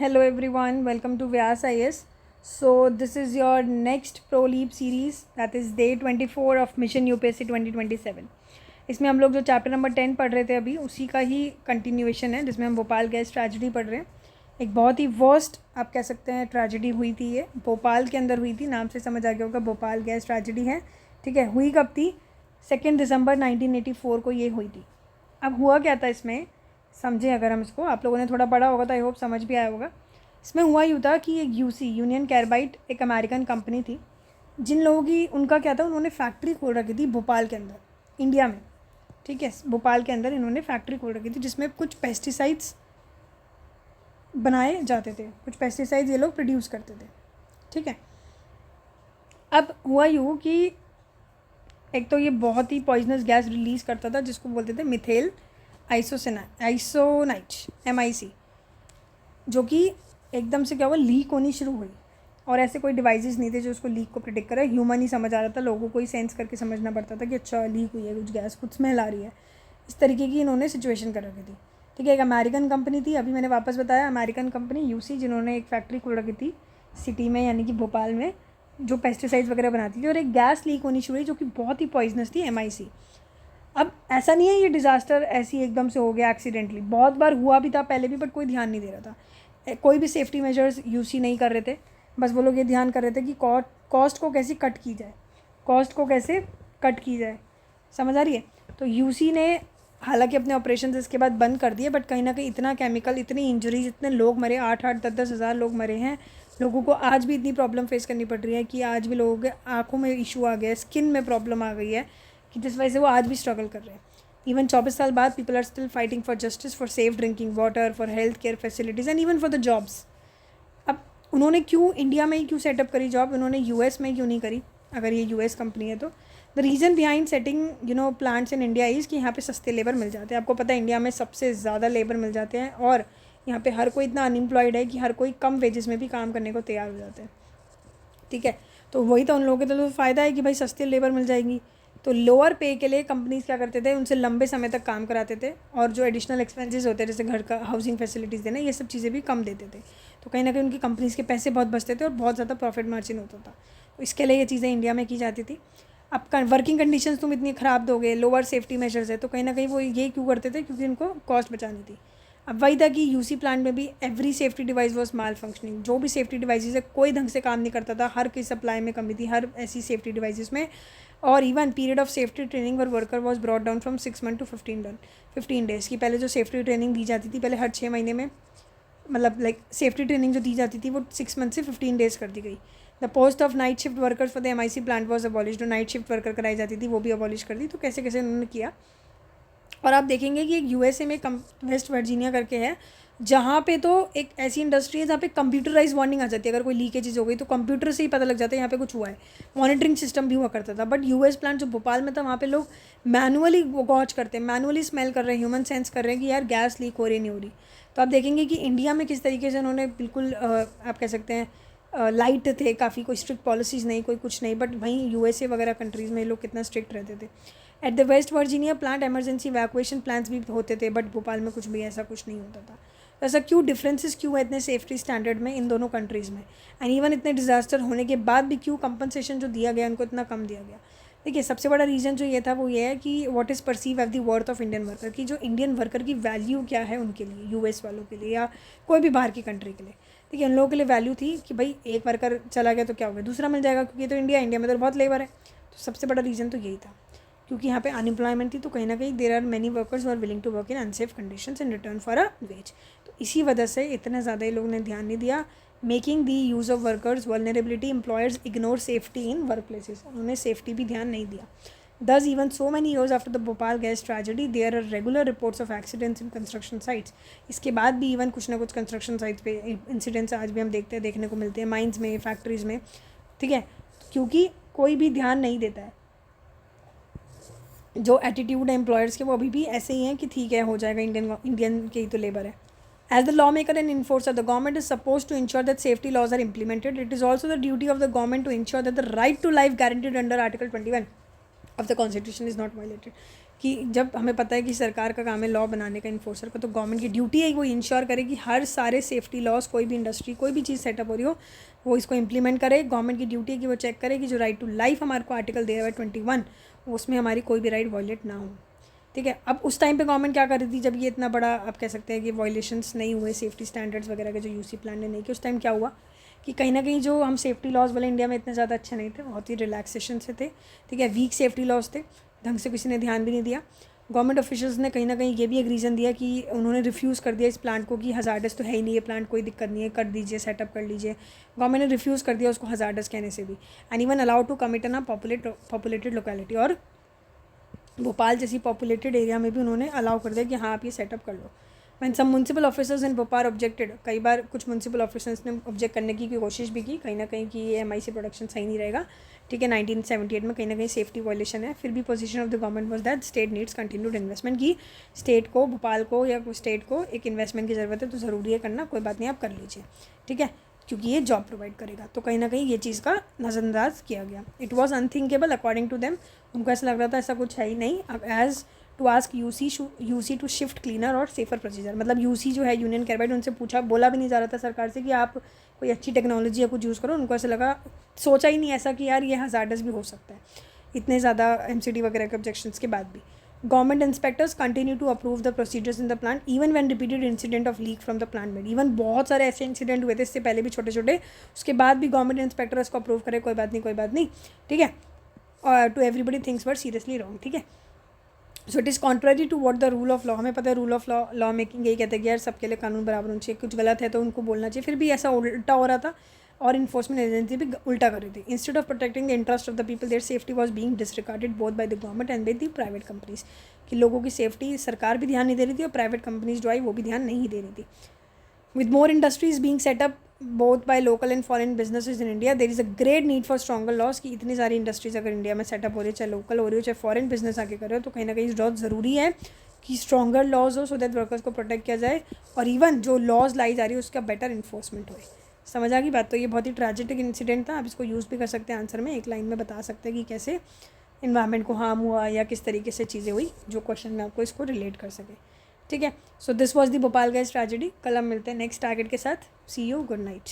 Hello everyone, welcome to Vyas IS. So this is your next Pro Leap series, that is day 24 of Mission UPSC 2027. इसमें हम लोग जो chapter number 10 पढ़ रहे थे अभी उसी का ही कंटिन्यूएशन है, जिसमें हम भोपाल गैस ट्रेजेडी पढ़ रहे हैं. एक बहुत ही वर्स्ट आप कह सकते हैं ट्रेजेडी हुई थी. ये भोपाल के अंदर हुई थी, नाम से समझ आ गया होगा भोपाल गैस ट्रेजेडी है. ठीक है, हुई कब थी? 2 दिसंबर 1984 को ये हुई थी. अब हुआ क्या था इसमें, समझें अगर हम इसको, आप लोगों ने थोड़ा पढ़ा होगा तो आई होप समझ भी आया होगा. इसमें हुआ यूँ था कि एक यूसी यूनियन कार्बाइड एक अमेरिकन कंपनी थी. जिन लोगों की उनका क्या था, उन्होंने फैक्ट्री खोल रखी थी भोपाल के अंदर, इंडिया में. ठीक है, भोपाल के अंदर इन्होंने फैक्ट्री खोल रखी थी जिसमें कुछ पेस्टिसाइड्स बनाए जाते थे, कुछ पेस्टिसाइड्स ये लोग प्रोड्यूस करते थे. ठीक है, अब हुआ यूँ कि एक तो ये बहुत ही पॉइजनस गैस रिलीज़ करता था जिसको बोलते थे मिथेल आइसोनाइट MIC, जो कि एकदम से क्या हुआ, लीक होनी शुरू हुई. और ऐसे कोई डिवाइसेस नहीं थे जो उसको लीक को प्रिडिक्ट करे. ह्यूमन ही समझ आ रहा था, लोगों को ही सेंस करके समझना पड़ता था कि अच्छा लीक हुई है कुछ गैस, कुछ स्मेल आ रही है. इस तरीके की इन्होंने सिचुएशन कर रखी थी. ठीक है, एक अमेरिकन कंपनी थी, अभी मैंने वापस बताया अमेरिकन कंपनी यूसी, जिन्होंने एक फैक्ट्री खोल रखी थी सिटी में यानी कि भोपाल में, जो पेस्टिसाइड्स वगैरह बनाती थी. और एक गैस लीक होनी शुरू हुई जो कि बहुत ही पॉइजनस थी, MIC. अब ऐसा नहीं है ये डिज़ास्टर ऐसी एकदम से हो गया एक्सीडेंटली, बहुत बार हुआ भी था पहले भी, बट कोई ध्यान नहीं दे रहा था. कोई भी सेफ्टी मेजर्स यूसी नहीं कर रहे थे. बस वो लोग ये ध्यान कर रहे थे कि कॉस्ट को कैसे कट की जाए, कॉस्ट को कैसे कट की जाए. समझ आ रही है? तो यूसी ने हालांकि अपने ऑपरेशन इसके बाद बंद कर दिए, बट कहीं ना कहीं इतना केमिकल, इतनी इंजरीज, इतने लोग मरे, 8-10 हज़ार लोग मरे हैं. लोगों को आज भी इतनी प्रॉब्लम फेस करनी पड़ रही है कि आज भी लोगों के आँखों में इशू आ गया है, स्किन में प्रॉब्लम आ गई है, कि जिस वजह से वो आज भी स्ट्रगल कर रहे हैं. इवन 24 साल बाद people are still fighting for justice, for safe drinking water, for health care facilities and even for the jobs. अब उन्होंने क्यों इंडिया में ही क्यों सेटअप करी जॉब, उन्होंने US में क्यों नहीं करी, अगर ये US कंपनी है तो? The reason behind setting plants in India is कि यहाँ पे सस्ते लेबर मिल जाते हैं. आपको पता है इंडिया में सबसे ज़्यादा लेबर मिल जाते हैं, और यहाँ पे हर कोई इतना अनएम्प्लॉयड है कि हर कोई कम वेजेस में भी काम करने को तैयार हो जाते हैं. ठीक है, तो वही तो उन लोगों के तो फ़ायदा है कि भाई सस्ती लेबर मिल जाएगी. तो लोअर पे के लिए कंपनीज क्या करते थे, उनसे लंबे समय तक काम कराते थे, और जो एडिशनल एक्सपेंसेस होते हैं जैसे घर का हाउसिंग फैसिलिटीज़ देना, ये सब चीज़ें भी कम देते थे. तो कहीं ना कहीं उनकी कंपनीज़ के पैसे बहुत बचते थे और बहुत ज़्यादा प्रॉफिट मार्जिन होता था. तो इसके लिए ये चीज़ें इंडिया में की जाती थी. अब वर्किंग कंडीशंस तुम इतनी ख़राब दोगे, लोअर सेफ्टी मेजर्स है, तो कहीं ना कहीं वो ये क्यों करते थे, क्योंकि उनको कॉस्ट बचानी थी. अब वही था कि यूसी प्लांट में भी every safety device was mall functioning. जो भी सेफ्टी डिवाइसेस है कोई ढंग से काम नहीं करता था, हर की सप्लाई में कमी थी, हर ऐसी सेफ्टी डिवाइसेस में. और even period of safety training और worker was brought down from 6 month to 15 days की. पहले जो सेफ्टी ट्रेनिंग दी जाती थी, पहले हर 6 महीने में, मतलब लाइक सेफ्टी ट्रेनिंग जो दी जाती थी वो 6 मंथ से 15 डेज़ कर दी गई. The post of night shift workers for the MIC plant was abolish. जो नाइट शिफ्ट वर्कर कराई जाती थी वो भी अबॉलिश कर दी. तो कैसे कैसे उन्होंने किया. और आप देखेंगे कि एक USA में वेस्ट वर्जीनिया करके है, जहाँ पे तो एक ऐसी इंडस्ट्री है जहाँ पे कंप्यूटराइज वार्निंग आ जाती है. अगर कोई लीकेज हो गई तो कंप्यूटर से ही पता लग जाता है यहाँ पे कुछ हुआ है. मॉनिटरिंग सिस्टम भी हुआ करता था. बट US प्लांट जो भोपाल में था, वहाँ पे लोग मैनुअली गॉच करते हैं, मैनुअली स्मेल कर रहे हैं, ह्यूमन सेंस कर रहे हैं कि यार गैस लीक हो रही नहीं हो रही. तो आप देखेंगे कि इंडिया में किस तरीके से उन्होंने बिल्कुल आप कह सकते हैं लाइट थे काफ़ी, कोई स्ट्रिक्ट पॉलिसीज़ नहीं, कोई कुछ नहीं. बट वहीं USA वगैरह कंट्रीज़ में लोग कितना स्ट्रिक्ट रहते थे. At the West Virginia plant emergency evacuation plans भी होते थे, बट भोपाल में कुछ भी ऐसा कुछ नहीं होता था. तो ऐसा क्यों, डिफरेंसेस क्यों है इतने सेफ्टी स्टैंडर्ड में इन दोनों कंट्रीज़ में? एंड इवन इतने डिज़ास्टर होने के बाद भी क्यों कंपनसेशन जो दिया गया उनको इतना कम दिया गया? देखिए, सबसे बड़ा रीज़न जो ये था वो ये है कि what is perceive as the worth of Indian worker, की जो इंडियन वर्कर की वैल्यू क्या है उनके लिए, US वालों के लिए या कोई भी बाहर की कंट्री के लिए. देखिए, उन लोगों के लिए वैल्यू थी कि भाई एक वर्कर चला गया तो क्या हो गया, दूसरा मिल जाएगा, क्योंकि तो इंडिया में तो बहुत लेबर है. तो सबसे बड़ा रीज़न तो यही था, क्योंकि यहाँ पे अनएम्प्लॉयमेंट थी. तो कहीं ना कहीं there are many workers are willing to work in unsafe conditions in return for a wage. तो इसी वजह से इतने ज़्यादा ये लोगों ने ध्यान नहीं दिया. Making the use of workers vulnerability, employers ignore safety in work places. उन्होंने सेफ्टी भी ध्यान नहीं दिया. Thus, even so many years after the Bhopal gas tragedy, there are regular reports of accidents in construction sites. इसके बाद भी even कुछ ना कुछ कंस्ट्रक्शन साइट्स पे इंसिडेंट्स आज भी हम देखने को मिलते हैं, माइंस में, फैक्ट्रीज़ में. ठीक है, क्योंकि कोई भी ध्यान नहीं देता है. जो एटीट्यूड है एम्प्लॉयर्स के वो अभी भी ऐसे ही हैं कि ठीक है हो जाएगा, इंडियन के ही तो लेबर है. As the lawmaker and enforcer, the government is supposed to ensure that safety laws are implemented. It is also the duty of the government to ensure that the right to life guaranteed under Article 21 of the Constitution is not violated. कि जब हमें पता है कि सरकार का काम है लॉ बनाने का, इन्फोर्सर का, तो गवर्नमेंट की ड्यूटी है कि वो इंश्योर करे कि हर सारे सेफ्टी लॉज, कोई भी इंडस्ट्री, कोई भी चीज़ सेटअप हो रही हो, वो इसको इम्प्लीमेंट करे। गवर्नमेंट की ड्यूटी है कि वो चेक करे कि जो राइट टू लाइफ हमारे को आर्टिकल दे रहा है 21, उसमें हमारी कोई भी राइट वायलेट ना हो। ठीक है, अब उस टाइम पे गवर्नमेंट क्या कर रही थी जब ये इतना बड़ा आप कह सकते हैं कि वायलेशंस नहीं हुए सेफ्टी स्टैंडर्ड्स वगैरह के, जो यूसी प्लान ने नहीं किए, उस टाइम क्या हुआ कि कहीं ना कहीं जो हम सेफ्टी लॉज वाले इंडिया में इतने ज़्यादा अच्छे नहीं थे, बहुत ही रिलैक्सेशन से थे। ठीक है, वीक सेफ्टी लॉज थे, ढंग से किसी ने ध्यान भी नहीं दिया। गवर्नमेंट ऑफिशियल्स ने कहीं ना कहीं ये भी एक रीज़न दिया कि उन्होंने रिफ्यूज़ कर दिया इस प्लांट को कि हज़ार्डस तो है ही नहीं, ये प्लांट कोई दिक्कत नहीं है, कर दीजिए, सेटअप कर लीजिए। गवर्नमेंट ने रिफ्यूज़ कर दिया उसको हज़ार्डस कहने से भी, and even allowed to commit in a populated locality. और भोपाल जैसी पॉपुलेटेड एरिया में भी उन्होंने अलाउ कर दिया कि हाँ आप ये सेटअप कर लो। When some municipal officers in Bhopal objected, कई बार कुछ म्यूनसिपल ऑफिसर्स ने ऑब्जेक्ट करने की कोशिश भी की कहीं ना कहीं कि ये MIC प्रोडक्शन सही नहीं रहेगा। ठीक है, 1978 में कहीं ना कहीं सेफ्टी वायलेशन है। फिर भी position of the government was that state needs continued investment, की स्टेट को, भोपाल को या स्टेट को एक इन्वेस्टमेंट की ज़रूरत है, तो ज़रूरी है करना, कोई बात नहीं आप कर लीजिए। ठीक है, क्योंकि ये जॉब प्रोवाइड करेगा। तो कहीं ना कहीं ये चीज़ का नज़रअंदाज किया गया। It was unthinkable according to them, उनको ऐसा लग रहा था ऐसा कुछ है ही नहीं। अब as to ask UC to shift cleaner और सेफर प्रोसीजर, मतलब यूसी जो है यूनियन कार्बाइड, उनसे पूछा, बोला भी नहीं जा रहा था सरकार से कि आप कोई अच्छी टेक्नोलॉजी या कुछ यूज़ करो। उनको ऐसा लगा, सोचा ही नहीं ऐसा कि यार ये हज़ार्डस भी हो सकता है, इतने ज़्यादा MCD वगैरह के ऑब्जेक्शंस के बाद भी। Government inspectors continue to approve the procedures in the plant even when repeated incident of leak from the plant made. Even बहुत सारे ऐसे इंसिडेंट हुए थे इससे पहले भी छोटे छोटे, उसके बाद भी गवर्नमेंट इंस्पेक्टर्स को अप्रूव करे, कोई बात नहीं कोई बात नहीं। ठीक है, और to everybody things were seriously wrong. ठीक है, so it is contrary to what the rule of law. हमें पता है रूल ऑफ लॉ मेकिंग यही कहते हैं कि यार सबके लिए कानून बराबर होना चाहिए, कुछ गलत है तो उनको बोलना चाहिए। फिर भी ऐसा उल्टा हो रहा था और इन्फोर्समेंट एजेंसी भी उल्टा कर रही थी। Instead of protecting the interest of the people, their safety was being disregarded both by the government and by the private companies, कि लोगों की सेफ्टी सरकार भी ध्यान नहीं दे रही थी और प्राइवेट कंपनीज जो आई वो भी ध्यान नहीं दे रही थी। With more industries being set up both by local and foreign businesses in India, there is a great need for stronger laws। कि इतनी सारी इंडस्ट्रीज अगर इंडिया में सेटअप हो रही है, चाहे लोकल हो रही हो चाहे फॉरेन बिजनेस आके कर रहे हो, तो कहीं ना कहीं बहुत ज़रूरी है कि स्ट्रॉन्गर लॉज हो, सो दैट वर्कर्स को प्रोटेक्ट किया जाए, और इवन जो लॉज लाई जा रही है उसका बेटर इन्फोर्समेंट हो। समझ आ गई बात। तो ये बहुत ही ट्रेजिक इंसिडेंट था। आप इसको यूज़ भी कर सकते हैं आंसर में, एक लाइन में बता सकते हैं कि कैसे इन्वायरमेंट को हार्म हुआ या किस तरीके से चीज़ें हुई, जो क्वेश्चन में आपको इसको रिलेट कर सके। ठीक है, so this was the Bhopal gas tragedy. कल हम मिलते हैं नेक्स्ट टारगेट के साथ। सी यू, गुड नाइट।